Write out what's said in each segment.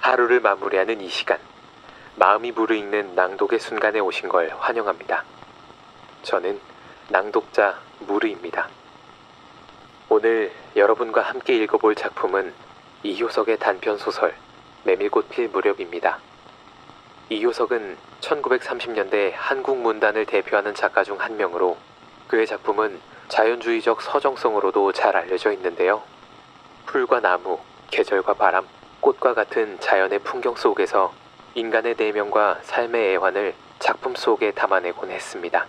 하루를 마무리하는 이 시간, 마음이 무르익는 낭독의 순간에 오신 걸 환영합니다. 저는 낭독자 무르입니다. 오늘 여러분과 함께 읽어볼 작품은 이효석의 단편소설 메밀꽃 필 무렵입니다. 이효석은 1930년대 한국 문단을 대표하는 작가 중 한 명으로 그의 작품은 자연주의적 서정성으로도 잘 알려져 있는데요. 풀과 나무, 계절과 바람, 꽃과 같은 자연의 풍경 속에서 인간의 내면과 삶의 애환을 작품 속에 담아내곤 했습니다.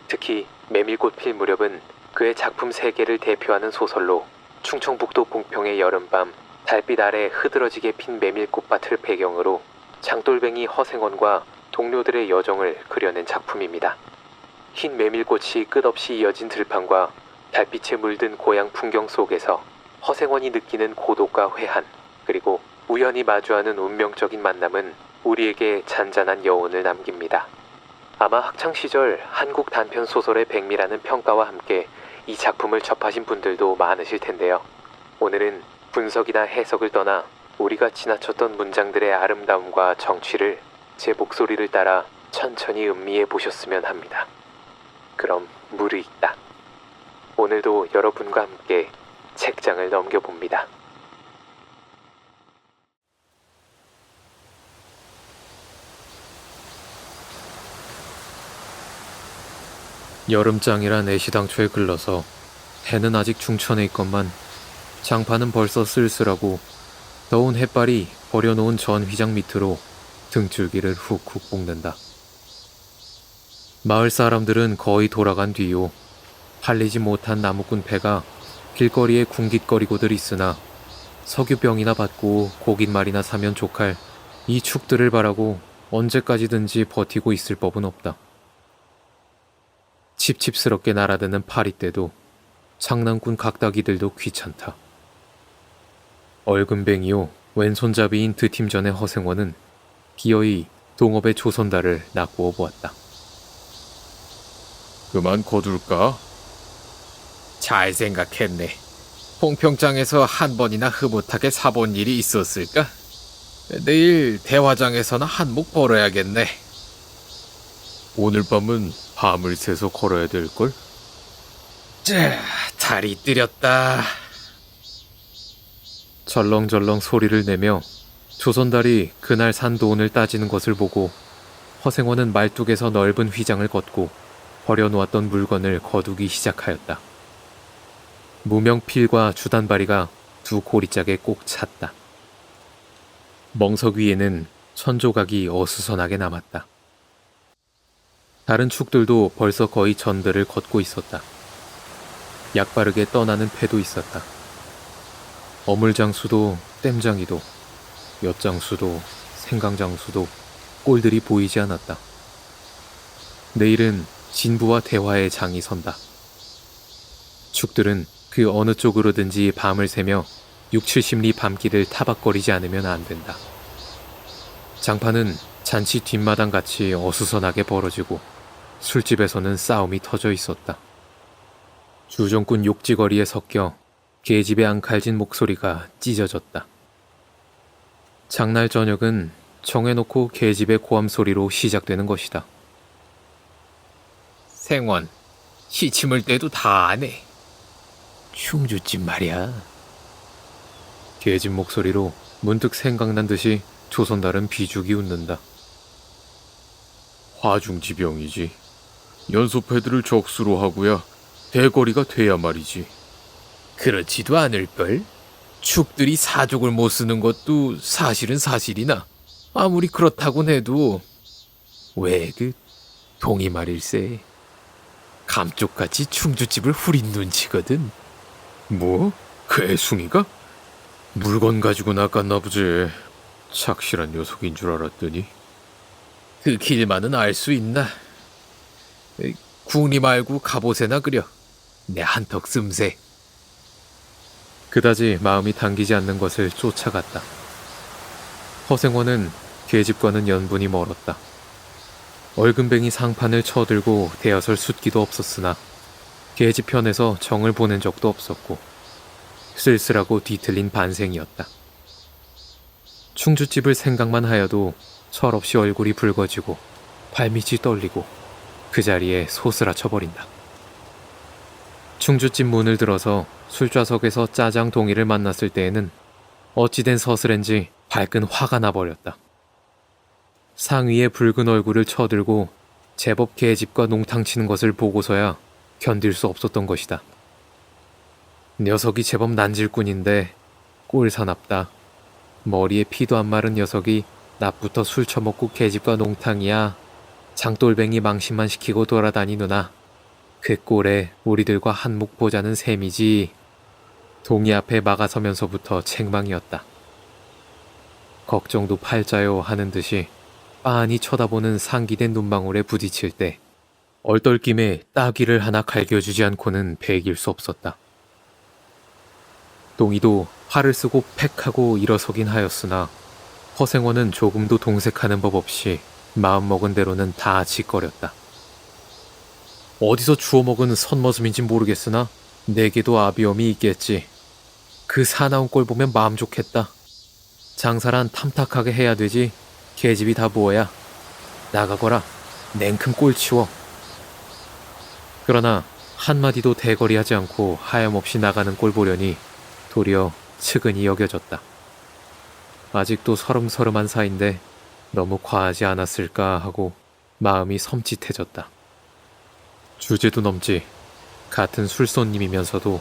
특히 메밀꽃 필 무렵은 그의 작품 세계를 대표하는 소설로 충청북도 공평의 여름밤, 달빛 아래 흐드러지게 핀 메밀꽃밭을 배경으로 장돌뱅이 허생원과 동료들의 여정을 그려낸 작품입니다. 흰 메밀꽃이 끝없이 이어진 들판과 달빛에 물든 고향 풍경 속에서 허생원이 느끼는 고독과 회한, 그리고 우연히 마주하는 운명적인 만남은 우리에게 잔잔한 여운을 남깁니다. 아마 학창시절 한국 단편소설의 백미라는 평가와 함께 이 작품을 접하신 분들도 많으실 텐데요. 오늘은 분석이나 해석을 떠나 우리가 지나쳤던 문장들의 아름다움과 정취를 제 목소리를 따라 천천히 음미해 보셨으면 합니다. 그럼 무르익다. 오늘도 여러분과 함께 책장을 넘겨봅니다. 여름장이란 애시당초에 글러서 해는 아직 중천에 있건만 장판은 벌써 쓸쓸하고 더운 햇발이 버려놓은 전휘장 밑으로 등줄기를 훅훅 볶는다. 마을 사람들은 거의 돌아간 뒤요. 팔리지 못한 나무꾼 배가 길거리에 궁깃거리고들 있으나 석유병이나 받고 고깃말이나 사면 족할 이 축들을 바라고 언제까지든지 버티고 있을 법은 없다. 칩칩스럽게 날아드는 파리떼도 장난꾼 각다기들도 귀찮다. 얼금뱅이요 왼손잡이인 드팀전의 허생원은 기어이 동업의 조선달을 낚고 보았다. 그만 거둘까? 잘 생각했네. 홍평장에서 한 번이나 흐뭇하게 사본 일이 있었을까? 내일 대화장에서나 한몫 벌어야겠네. 오늘 밤은 밤을 새서 걸어야 될걸? 자, 다리 뜨렸다. 절렁절렁 소리를 내며 조선달이 그날 산 돈을 따지는 것을 보고 허생원은 말뚝에서 넓은 휘장을 걷고 버려놓았던 물건을 거두기 시작하였다. 무명필과 주단바리가 두 고리짝에 꼭 찼다. 멍석 위에는 천조각이 어수선하게 남았다. 다른 축들도 벌써 거의 전들을 걷고 있었다. 약바르게 떠나는 패도 있었다. 어물장수도 땜장이도 엿장수도 생강장수도 꼴들이 보이지 않았다. 내일은 진부와 대화의 장이 선다. 축들은 그 어느 쪽으로든지 밤을 새며 6, 70리 밤길을 타박거리지 않으면 안 된다. 장판은 잔치 뒷마당같이 어수선하게 벌어지고 술집에서는 싸움이 터져 있었다. 주정꾼 욕지거리에 섞여 계집의 앙칼진 목소리가 찢어졌다. 장날 저녁은 정해놓고 계집의 고함 소리로 시작되는 것이다. 생원, 시침을 때도 다 아네. 흉주집 말이야. 계집 목소리로 문득 생각난 듯이 조선달은 비죽이 웃는다. 화중지병이지. 연소패들을 적수로 하고야 대거리가 돼야 말이지. 그렇지도 않을걸? 축들이 사족을 못 쓰는 것도 사실은 사실이나 아무리 그렇다곤 해도 왜 동이 말일세. 감쪽같이 충주집을 후린 눈치거든. 뭐? 그 애숭이가? 물건 가지고 나갔나 보지. 착실한 녀석인 줄 알았더니. 그 길만은 알 수 있나? 궁리 말고 갑옷에나 그려. 내 한턱 씀새. 그다지 마음이 당기지 않는 것을 쫓아갔다. 허생원은 계집과는 연분이 멀었다. 얼금뱅이 상판을 쳐들고 대여설 숫기도 없었으나 계집 편에서 정을 보낸 적도 없었고 쓸쓸하고 뒤틀린 반생이었다. 충주집을 생각만 하여도 철없이 얼굴이 붉어지고 발밑이 떨리고 그 자리에 소스라쳐버린다. 충주집 문을 들어서 술좌석에서 짜장 동이를 만났을 때에는 어찌된 서슬인지 발끈 화가 나버렸다. 상위의 붉은 얼굴을 쳐들고 제법 계집과 농탕 치는 것을 보고서야 견딜 수 없었던 것이다. 녀석이 제법 난질꾼인데 꼴사납다. 머리에 피도 안 마른 녀석이 낮부터 술 처먹고 계집과 농탕이야. 장돌뱅이 망신만 시키고 돌아다니누나 그 꼴에 우리들과 한몫 보자는 셈이지. 동이 앞에 막아서면서부터 책망이었다. 걱정도 팔자요 하는 듯이 빤히 쳐다보는 상기된 눈망울에 부딪힐 때 얼떨김에 따귀를 하나 갈겨주지 않고는 배길 수 없었다. 동이도 활을 쓰고 팩하고 일어서긴 하였으나 허생원은 조금도 동색하는 법 없이 마음먹은 대로는 다 짓거렸다. 어디서 주워먹은 선머슴인지 모르겠으나 내게도 아비엄이 있겠지. 그 사나운 꼴 보면 마음 좋겠다. 장사란 탐탁하게 해야 되지. 계집이 다 뭐야. 나가거라. 냉큼 꼴 치워. 그러나 한마디도 대거리하지 않고 하염없이 나가는 꼴 보려니 도리어 측은히 여겨졌다. 아직도 서름서름한 사이인데 너무 과하지 않았을까 하고 마음이 섬찟해졌다. 주제도 넘지. 같은 술손님이면서도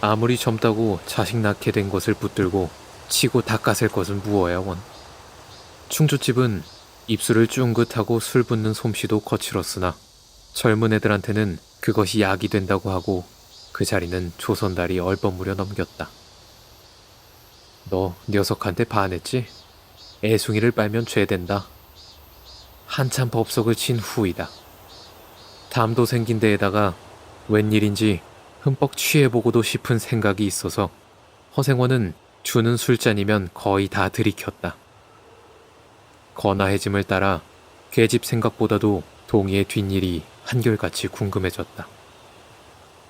아무리 젊다고 자식 낳게 된 것을 붙들고 치고 닦아셀 것은 무어야 원. 충주집은 입술을 쫑긋하고 술 붓는 솜씨도 거칠었으나 젊은 애들한테는 그것이 약이 된다고 하고 그 자리는 조선달이 얼버무려 넘겼다. 너 녀석한테 반했지? 애숭이를 빨면 죄된다. 한참 법석을 친 후이다. 담도 생긴 데에다가 웬일인지 흠뻑 취해보고도 싶은 생각이 있어서 허생원은 주는 술잔이면 거의 다 들이켰다. 거나해짐을 따라 계집 생각보다도 동이의 뒷일이 한결같이 궁금해졌다.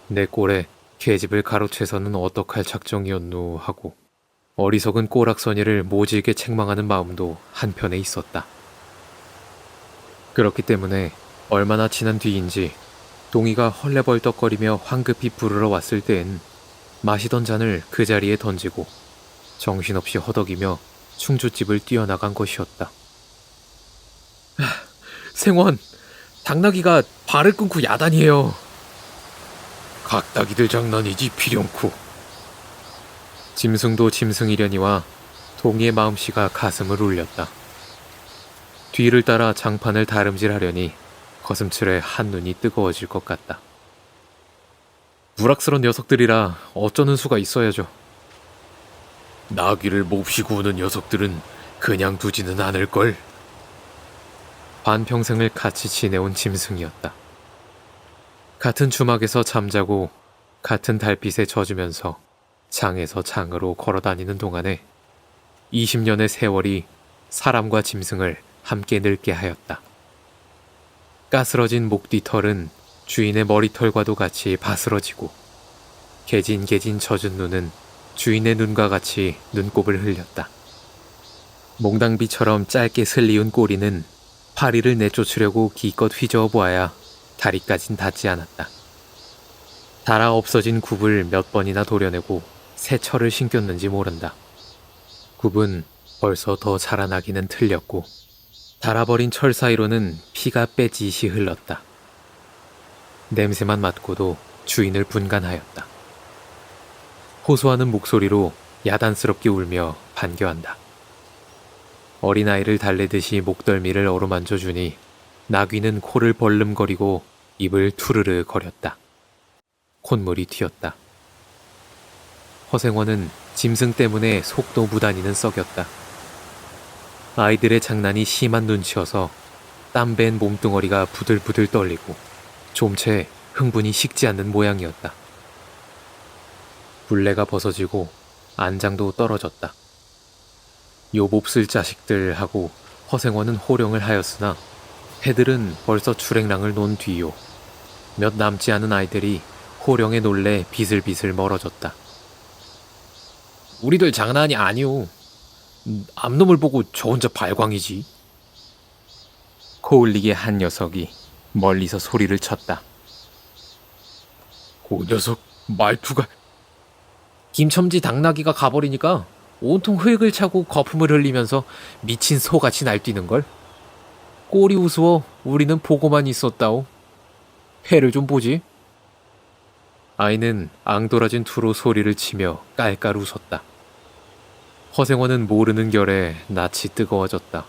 내 꼴에 계집을 가로채서는 어떡할 작정이었누 하고 어리석은 꼬락서니를 모질게 책망하는 마음도 한편에 있었다. 그렇기 때문에 얼마나 지난 뒤인지 동이가 헐레벌떡거리며 황급히 부르러 왔을 때엔 마시던 잔을 그 자리에 던지고 정신없이 허덕이며 충주집을 뛰어나간 것이었다. 생원, 당나귀가 발을 끊고 야단이에요. 각다기들 장난이지 필연코. 짐승도 짐승이려니와 동이의 마음씨가 가슴을 울렸다. 뒤를 따라 장판을 다름질하려니 거슴츠레 한눈이 뜨거워질 것 같다. 무락스런 녀석들이라 어쩌는 수가 있어야죠. 나귀를 몹시 구우는 녀석들은 그냥 두지는 않을걸. 반평생을 같이 지내온 짐승이었다. 같은 주막에서 잠자고 같은 달빛에 젖으면서 장에서 장으로 걸어다니는 동안에 20년의 세월이 사람과 짐승을 함께 늙게 하였다. 까스러진 목뒤털은 주인의 머리털과도 같이 바스러지고 개진개진 젖은 눈은 주인의 눈과 같이 눈곱을 흘렸다. 몽당비처럼 짧게 슬리운 꼬리는 파리를 내쫓으려고 기껏 휘저어 보아야 다리까진 닿지 않았다. 달아 없어진 굽을 몇 번이나 도려내고 새 철을 신겼는지 모른다. 굽은 벌써 더 자라나기는 틀렸고 달아버린 철 사이로는 피가 빼지시 흘렀다. 냄새만 맡고도 주인을 분간하였다. 호소하는 목소리로 야단스럽게 울며 반겨한다. 어린아이를 달래듯이 목덜미를 어루만져 주니 나귀는 코를 벌름거리고 입을 투르르 거렸다. 콧물이 튀었다. 허생원은 짐승 때문에 속도 무단히는 썩였다. 아이들의 장난이 심한 눈치여서 땀밴 몸뚱어리가 부들부들 떨리고 좀채 흥분이 식지 않는 모양이었다. 불레가 벗어지고 안장도 떨어졌다. 요 몹쓸 자식들 하고 허생원은 호령을 하였으나 해들은 벌써 출행랑을 놓은 뒤요. 몇 남지 않은 아이들이 호령에 놀래 비슬비슬 멀어졌다. 우리들 장난이 아니오. 암놈을 보고 저 혼자 발광이지. 코울릭의 한 녀석이 멀리서 소리를 쳤다. 그 녀석 말투가 김첨지 당나귀가 가버리니까 온통 흙을 차고 거품을 흘리면서 미친 소같이 날뛰는걸. 꼴이 우스워 우리는 보고만 있었다오. 회를 좀 보지. 아이는 앙돌아진 투로 소리를 치며 깔깔 웃었다. 허생원은 모르는 결에 낯이 뜨거워졌다.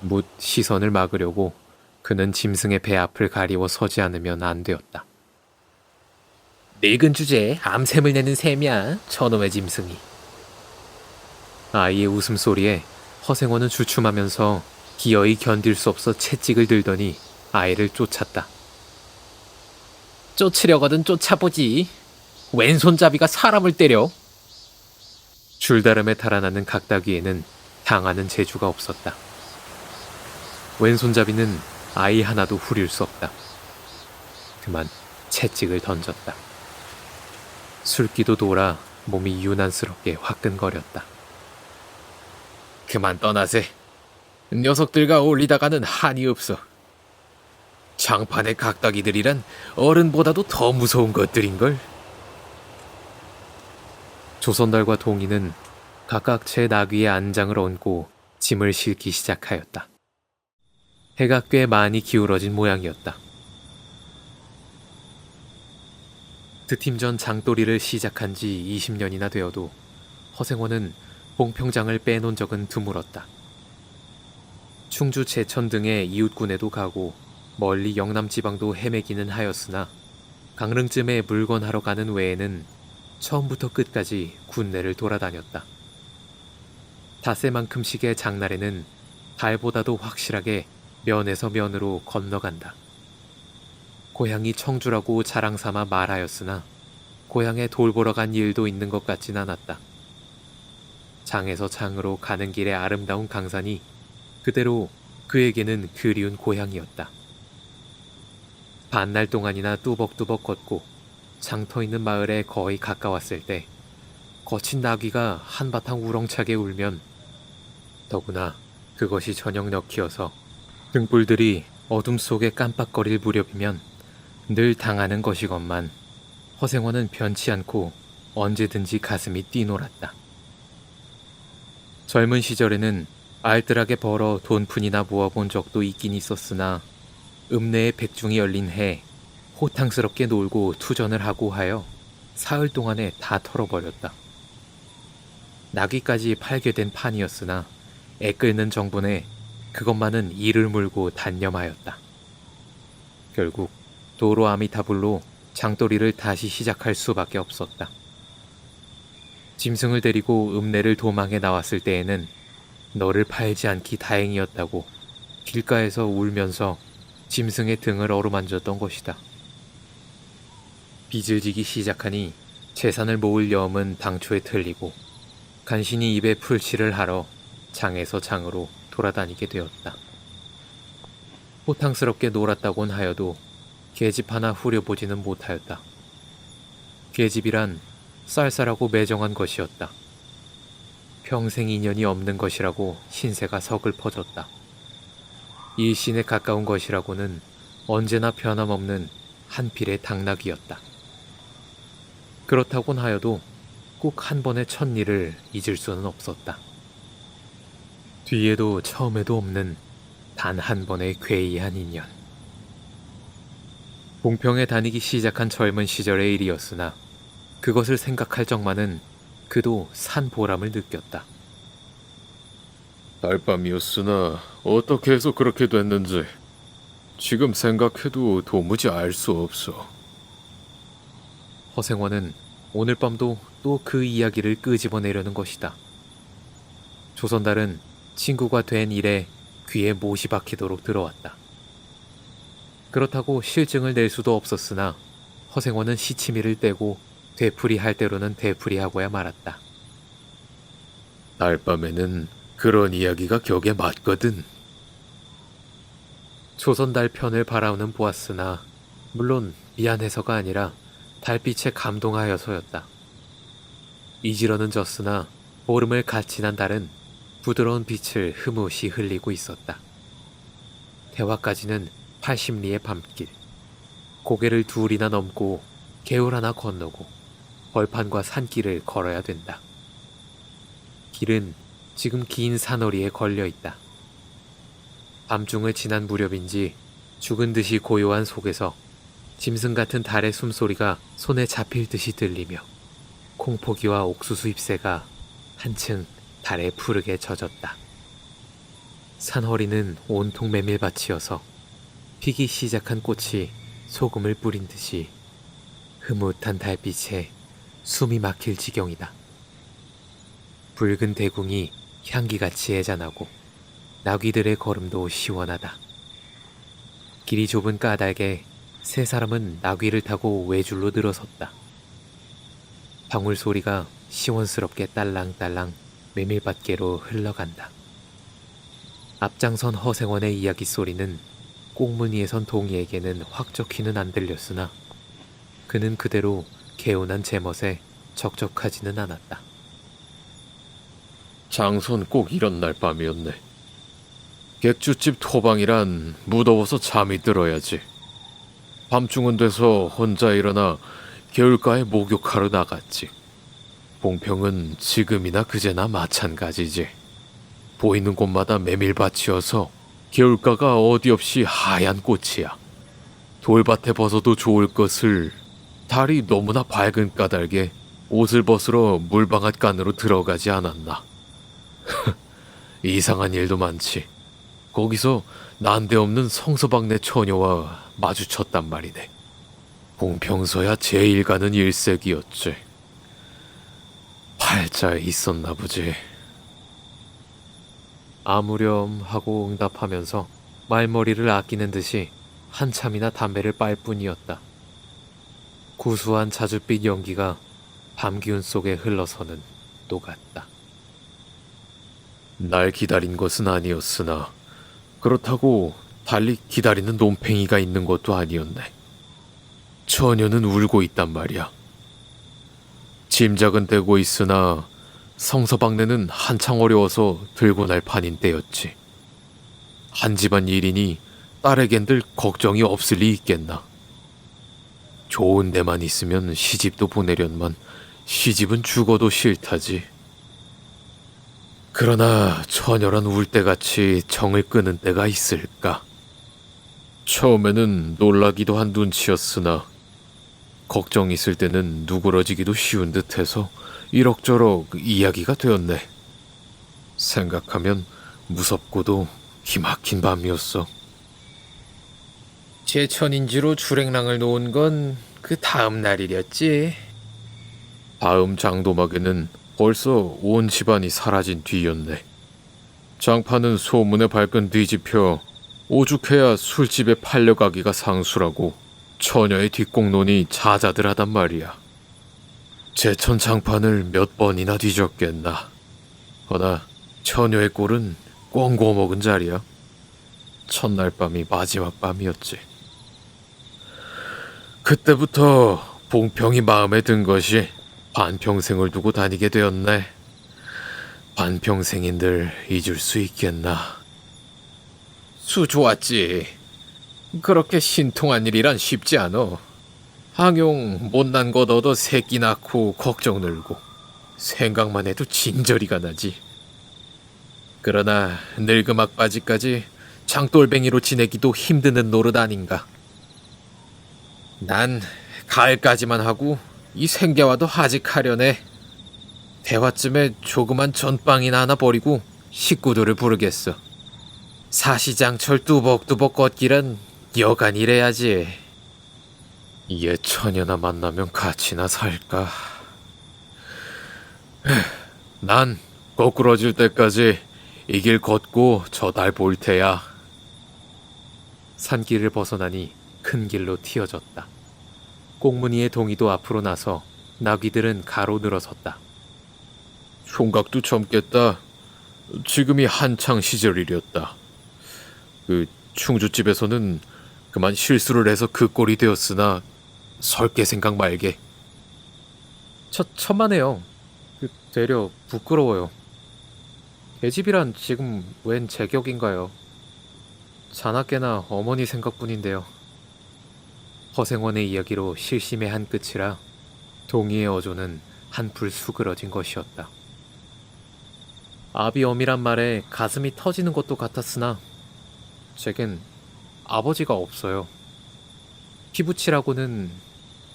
묻 시선을 막으려고 그는 짐승의 배 앞을 가리워 서지 않으면 안 되었다. 늙은 주제에 암샘을 내는 셈이야, 저놈의 짐승이. 아이의 웃음소리에 허생원은 주춤하면서 기어이 견딜 수 없어 채찍을 들더니 아이를 쫓았다. 쫓으려거든 쫓아보지. 왼손잡이가 사람을 때려. 줄다름에 달아나는 각다귀에는 당하는 재주가 없었다. 왼손잡이는 아이 하나도 후릴 수 없다. 그만 채찍을 던졌다. 술기도 돌아 몸이 유난스럽게 화끈거렸다. 그만 떠나세. 녀석들과 어울리다가는 한이 없어. 장판의 각다기들이란 어른보다도 더 무서운 것들인걸. 조선달과 동이는 각각 제 나귀의 안장을 얹고 짐을 싣기 시작하였다. 해가 꽤 많이 기울어진 모양이었다. 드팀 전 장도리를 시작한 지 20년이나 되어도 허생원은 봉평장을 빼놓은 적은 드물었다. 충주 제천 등의 이웃군에도 가고 멀리 영남지방도 헤매기는 하였으나 강릉쯤에 물건하러 가는 외에는 처음부터 끝까지 군내를 돌아다녔다. 닷새만큼씩의 장날에는 달보다도 확실하게 면에서 면으로 건너간다. 고향이 청주라고 자랑삼아 말하였으나 고향에 돌 보러 간 일도 있는 것 같진 않았다. 장에서 장으로 가는 길의 아름다운 강산이 그대로 그에게는 그리운 고향이었다. 반날 동안이나 뚜벅뚜벅 걷고 장터 있는 마을에 거의 가까웠을 때 거친 나귀가 한바탕 우렁차게 울면, 더구나 그것이 저녁 너키여서 등불들이 어둠 속에 깜빡거릴 무렵이면 늘 당하는 것이건만 허생원은 변치 않고 언제든지 가슴이 뛰놀았다. 젊은 시절에는 알뜰하게 벌어 돈푼이나 모아본 적도 있긴 있었으나 읍내에 백중이 열린 해 호탕스럽게 놀고 투전을 하고 하여 사흘 동안에 다 털어버렸다. 나귀까지 팔게 된 판이었으나 애 끓는 정분에 그것만은 이를 물고 단념하였다. 결국 도로 아미타불로 장도리를 다시 시작할 수밖에 없었다. 짐승을 데리고 읍내를 도망해 나왔을 때에는 너를 팔지 않기 다행이었다고 길가에서 울면서 짐승의 등을 어루만졌던 것이다. 빚을 지기 시작하니 재산을 모을 여음은 당초에 틀리고 간신히 입에 풀칠을 하러 장에서 장으로 돌아다니게 되었다. 호탕스럽게 놀았다곤 하여도 계집 하나 후려보지는 못하였다. 계집이란 쌀쌀하고 매정한 것이었다. 평생 인연이 없는 것이라고 신세가 서글퍼졌다. 일신에 가까운 것이라고는 언제나 변함없는 한 필의 당나귀였다. 그렇다곤 하여도 꼭 한 번의 첫일을 잊을 수는 없었다. 뒤에도 처음에도 없는 단 한 번의 괴이한 인연. 봉평에 다니기 시작한 젊은 시절의 일이었으나 그것을 생각할 적만은 그도 산 보람을 느꼈다. 달밤이었으나 어떻게 해서 그렇게 됐는지 지금 생각해도 도무지 알 수 없어. 허생원은 오늘 밤도 또 그 이야기를 끄집어내려는 것이다. 조선달은 친구가 된 일에 귀에 못이 박히도록 들어왔다. 그렇다고 실증을 낼 수도 없었으나 허생원은 시치미를 떼고 되풀이할 대로는 되풀이하고야 말았다. 달밤에는 그런 이야기가 격에 맞거든. 조선달 편을 바라오는 보았으나 물론 미안해서가 아니라 달빛에 감동하여서였다. 이지러는 졌으나 보름을 같이 난 달은 부드러운 빛을 흐뭇이 흘리고 있었다. 대화까지는 80리의 밤길. 고개를 둘이나 넘고 개울 하나 건너고 벌판과 산길을 걸어야 된다. 길은 지금 긴 산허리에 걸려 있다. 밤중을 지난 무렵인지 죽은 듯이 고요한 속에서 짐승 같은 달의 숨소리가 손에 잡힐 듯이 들리며 콩포기와 옥수수 잎새가 한층 달에 푸르게 젖었다. 산허리는 온통 메밀밭이어서 피기 시작한 꽃이 소금을 뿌린 듯이 흐뭇한 달빛에 숨이 막힐 지경이다. 붉은 대궁이 향기같이 애잔하고 나귀들의 걸음도 시원하다. 길이 좁은 까닭에 세 사람은 나귀를 타고 외줄로 늘어섰다. 방울 소리가 시원스럽게 딸랑딸랑 메밀밭계로 흘러간다. 앞장선 허생원의 이야기 소리는 꽁무니에 선 동이에게는 확 적히는 안 들렸으나 그는 그대로 개운한 제멋에 적적하지는 않았다. 장선 꼭 이런 날 밤이었네. 객주집 토방이란 무더워서 잠이 들어야지. 밤중은 돼서 혼자 일어나 개울가에 목욕하러 나갔지. 봉평은 지금이나 그제나 마찬가지지. 보이는 곳마다 메밀밭이어서 개울가가 어디 없이 하얀 꽃이야. 돌밭에 벗어도 좋을 것을 달이 너무나 밝은 까닭에 옷을 벗으러 물방앗간으로 들어가지 않았나. 이상한 일도 많지. 거기서 난데없는 성서방네 처녀와 마주쳤단 말이네. 봉평서야 제일 가는 일색이었지. 팔자에 있었나 보지. 아무렴 하고 응답하면서 말머리를 아끼는 듯이 한참이나 담배를 빨 뿐이었다. 구수한 자줏빛 연기가 밤 기운 속에 흘러서는 녹았다. 날 기다린 것은 아니었으나 그렇다고 달리 기다리는 논팽이가 있는 것도 아니었네. 처녀는 울고 있단 말이야. 짐작은 되고 있으나 성서방네는 한창 어려워서 들고 날 판인 때였지. 한 집안 일이니 딸에겐들 걱정이 없을 리 있겠나. 좋은 데만 있으면 시집도 보내련만 시집은 죽어도 싫다지. 그러나 처녀란 울 때같이 정을 끄는 때가 있을까? 처음에는 놀라기도 한 눈치였으나 걱정 있을 때는 누그러지기도 쉬운 듯해서 이럭저럭 이야기가 되었네. 생각하면 무섭고도 기막힌 밤이었어. 제천인지로 주랭랑을 놓은 건 그 다음 날이랬지. 다음 장도막에는 벌써 온 집안이 사라진 뒤였네. 장파는 소문에 발끈 뒤집혀 오죽해야 술집에 팔려가기가 상수라고 처녀의 뒷공론이 자자들하단 말이야. 제천 장판을 몇 번이나 뒤졌겠나. 허나 처녀의 꼴은 꽁고 먹은 자리야. 첫날 밤이 마지막 밤이었지. 그때부터 봉평이 마음에 든 것이 반평생을 두고 다니게 되었네. 반평생인들 잊을 수 있겠나. 수 좋았지. 그렇게 신통한 일이란 쉽지 않어. 항용 못난 것 얻어 새끼 낳고 걱정 늘고 생각만 해도 진저리가 나지. 그러나 늙음악바지까지 장돌뱅이로 지내기도 힘드는 노릇 아닌가. 난 가을까지만 하고 이 생계와도 하직하려네. 대화쯤에 조그만 전빵이나 하나 버리고 식구들을 부르겠어. 사시장철 뚜벅뚜벅 걷기란 여간 일해야지. 얘 처녀나 만나면 같이나 살까. 난 거꾸러질 때까지 이 길 걷고 저 달 볼 테야. 산길을 벗어나니 큰 길로 튀어졌다. 꽁무니의 동이도 앞으로 나서 나귀들은 가로 늘어섰다. 총각도 젊겠다. 지금이 한창 시절이렸다. 그 충주집에서는 그만 실수를 해서 그 꼴이 되었으나 설계 생각 말게. 천만에요. 되려 부끄러워요. 계집이란 지금 웬 제격인가요? 자나깨나 어머니 생각뿐인데요. 허생원의 이야기로 실심의 한 끝이라 동희의 어조는 한풀 수그러진 것이었다. 아비엄이란 말에 가슴이 터지는 것도 같았으나 제겐 아버지가 없어요. 피부치라고는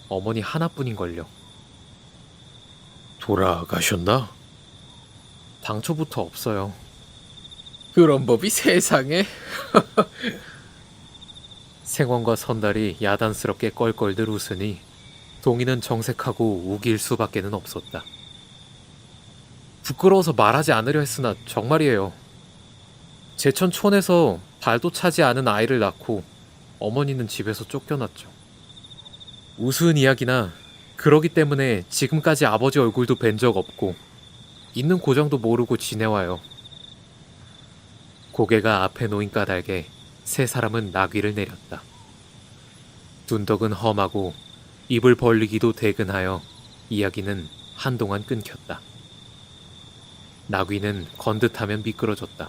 어머니 하나뿐인걸요. 돌아가셨나? 당초부터 없어요. 그런 법이 세상에. 생원과 선달이 야단스럽게 껄껄들 웃으니 동희는 정색하고 우길 수밖에는 없었다. 부끄러워서 말하지 않으려 했으나 정말이에요. 제천 촌에서 발도 차지 않은 아이를 낳고 어머니는 집에서 쫓겨났죠. 우스운 이야기나 그러기 때문에 지금까지 아버지 얼굴도 뵌 적 없고 있는 고장도 모르고 지내와요. 고개가 앞에 놓인 까닭에 세 사람은 나귀를 내렸다. 둔덕은 험하고 입을 벌리기도 대근하여 이야기는 한동안 끊겼다. 나귀는 건듯하면 미끄러졌다.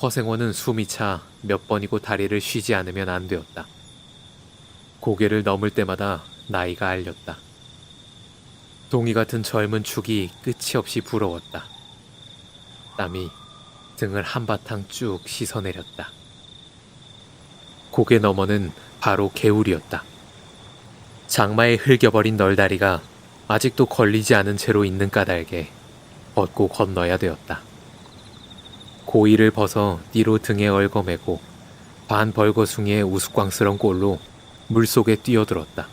허생원은 숨이 차 몇 번이고 다리를 쉬지 않으면 안 되었다. 고개를 넘을 때마다 나이가 알렸다. 동이 같은 젊은 축이 끝이 없이 부러웠다. 땀이 등을 한바탕 쭉 씻어내렸다. 고개 너머는 바로 개울이었다. 장마에 흘겨버린 널다리가 아직도 걸리지 않은 채로 있는 까닭에 벗고 건너야 되었다. 고이를 벗어 띠로 등에 얽어매고 반 벌거숭이의 우스꽝스런 꼴로 물속에 뛰어들었다.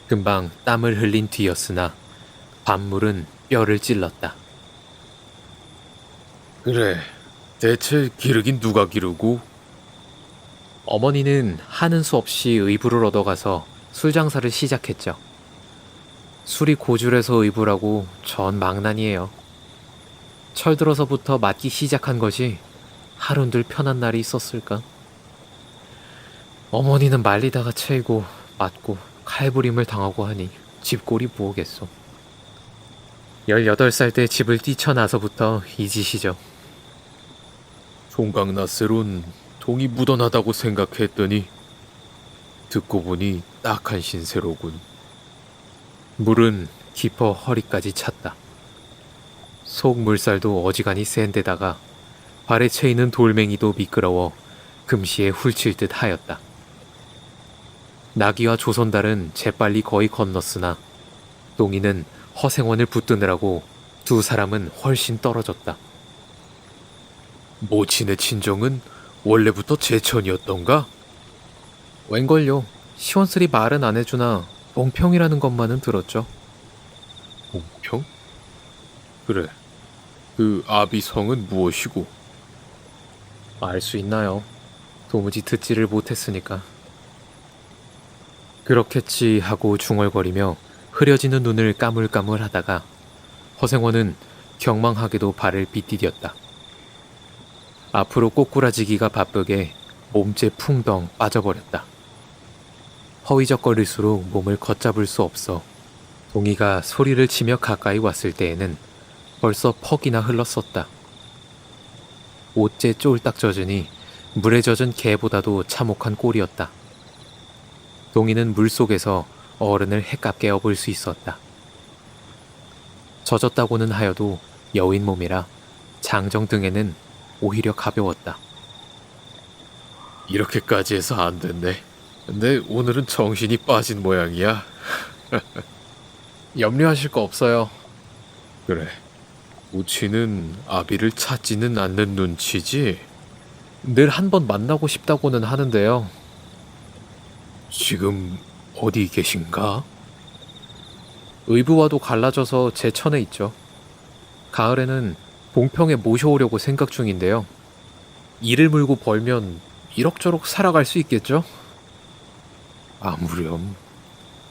금방 땀을 흘린 뒤였으나 밤물은 뼈를 찔렀다. 그래, 대체 기르긴 누가 기르고? 어머니는 하는 수 없이 의부를 얻어가서 술 장사를 시작했죠. 술이 고줄해서 의부라고 전 망난이에요. 철들어서부터 맞기 시작한 것이 하룬들 편한 날이 있었을까? 어머니는 말리다가 채이고 맞고 칼부림을 당하고 하니 집골이 무엇겠소. 18살 때 집을 뛰쳐나서부터 이 짓이죠. 총각나스론 동이 묻어나다고 생각했더니 듣고 보니 딱한 신세로군. 물은 깊어 허리까지 찼다. 속 물살도 어지간히 센 데다가 발에 채이는 돌멩이도 미끄러워 금시에 훌칠 듯 하였다. 나귀와 조선달은 재빨리 거의 건넜으나 동이는 허생원을 붙드느라고 두 사람은 훨씬 떨어졌다. 모친의 친정은 원래부터 제천이었던가? 웬걸요. 시원스리 말은 안 해주나 봉평이라는 것만은 들었죠. 봉평? 그래, 그 아비성은 무엇이고? 알 수 있나요? 도무지 듣지를 못했으니까. 그렇겠지 하고 중얼거리며 흐려지는 눈을 까물까물 하다가 허생원은 경망하게도 발을 빗디뎠다. 앞으로 꼬꾸라지기가 바쁘게 몸째 풍덩 빠져버렸다. 허위적거릴수록 몸을 걷잡을 수 없어 동이가 소리를 치며 가까이 왔을 때에는 벌써 퍽이나 흘렀었다. 옷째 쫄딱 젖으니 물에 젖은 개보다도 참혹한 꼴이었다. 동이는 물속에서 어른을 해깝게 업을 수 있었다. 젖었다고는 하여도 여인 몸이라 장정 등에는 오히려 가벼웠다. 이렇게까지 해서 안 됐네. 근데 오늘은 정신이 빠진 모양이야. 염려하실 거 없어요. 그래, 모친은 아비를 찾지는 않는 눈치지? 늘 한 번 만나고 싶다고는 하는데요. 지금 어디 계신가? 의부와도 갈라져서 제천에 있죠. 가을에는 봉평에 모셔오려고 생각 중인데요. 이를 물고 벌면 이럭저럭 살아갈 수 있겠죠? 아무렴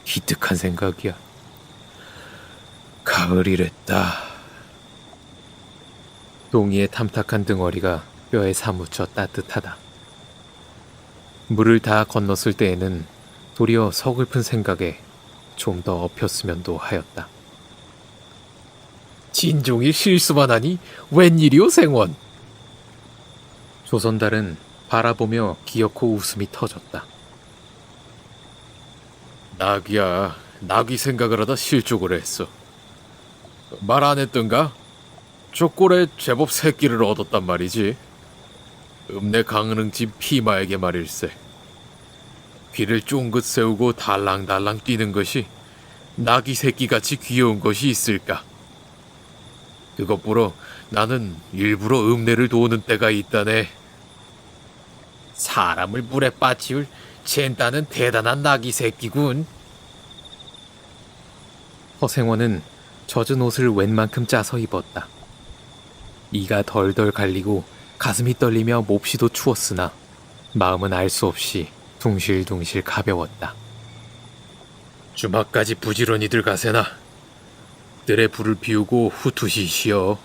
기특한 생각이야. 가을이랬다. 동이의 탐탁한 등어리가 뼈에 사무쳐 따뜻하다. 물을 다 건넜을 때에는 도리어 서글픈 생각에 좀 더 엎였으면도 하였다. 진종이 실수만 하니 웬일이오 생원. 조선달은 바라보며 기어코 웃음이 터졌다. 낙이야, 낙이 생각을 하다 실족을 했어. 말 안 했던가? 족골에 제법 새끼를 얻었단 말이지. 읍내 강릉집 피마에게 말일세. 귀를 쫑긋 세우고 달랑달랑 뛰는 것이 낙이 새끼같이 귀여운 것이 있을까? 그것보러 나는 일부러 읍내를 도는 때가 있다네. 사람을 물에 빠치울 젠따는 대단한 나귀 새끼군. 허생원은 젖은 옷을 웬만큼 짜서 입었다. 이가 덜덜 갈리고 가슴이 떨리며 몹시도 추웠으나 마음은 알 수 없이 둥실둥실 가벼웠다. 주막까지 부지런히들 가세나. 뜰에 불을 피우고 후투시 쉬어.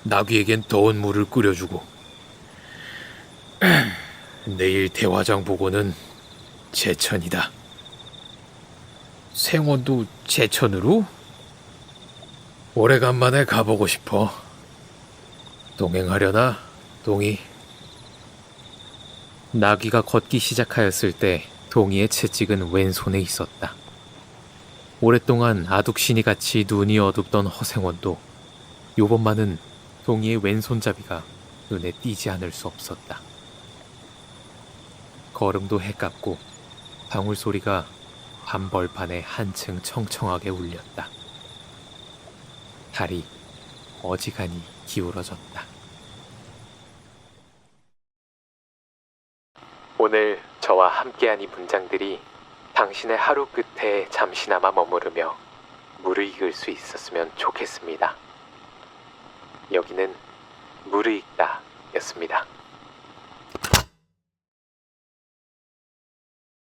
나귀에겐 더운 물을 끓여주고. 내일 대화장 보고는 제천이다. 생원도 제천으로? 오래간만에 가보고 싶어. 동행하려나, 동이? 나귀가 걷기 시작하였을 때 동이의 채찍은 왼손에 있었다. 오랫동안 아둑시니같이 눈이 어둡던 허생원도 요번만은 동이의 왼손잡이가 눈에 띄지 않을 수 없었다. 걸음도 해깝고 방울소리가 밤벌판에 한층 청청하게 울렸다. 달이 어지간히 기울어졌다. 오늘 저와 함께한 이 문장들이 당신의 하루 끝에 잠시나마 머무르며 무르익을 수 있었으면 좋겠습니다. 여기는 무르익다 였습니다.